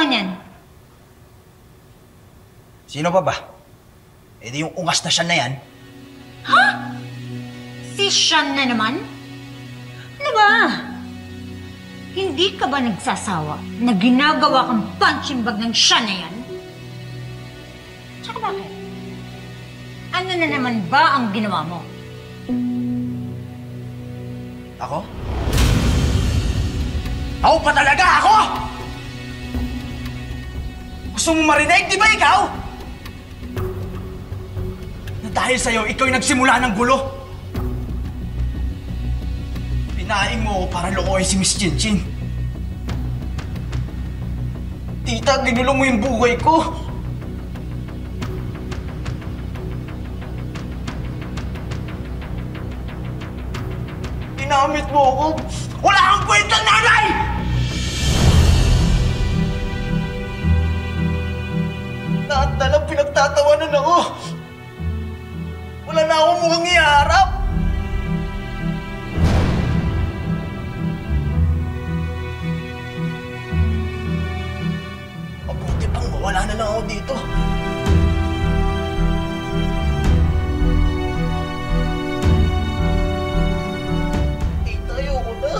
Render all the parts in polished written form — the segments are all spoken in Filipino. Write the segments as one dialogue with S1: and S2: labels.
S1: gumawa niyan?
S2: Sino pa ba? Eh di yung ungas na siya na yan.
S1: Ha? Si Sean na naman? Ano ba? Hindi ka ba nagsasawa na ginagawa kang punching bag ng Sean na yan? Tsaka bakit? Ano na naman ba ang ginawa mo?
S2: Ako? Ako pa talaga ako! Gusto mo marinig, di ba ikaw? Na dahil sa'yo, ikaw yung nagsimula ng gulo. Pinaing mo ako para lokohin si Miss Chinchin. Tita, ginulo mo yung buhay ko. Ginamit mo ako. Wala kang kwentang nanay! Lahat na lang pinagtatawanan ako. Wala na akong mukhang iharap. Mabuti pang mawala na lang ako dito. Ayoko na.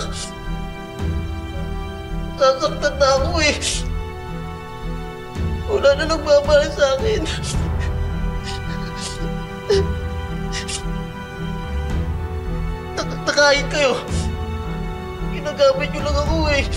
S2: Sasaktan na ako eh. Wala na nagmamahal sa akin. Nakahit kayo. Ginagamit nyo lang ako eh.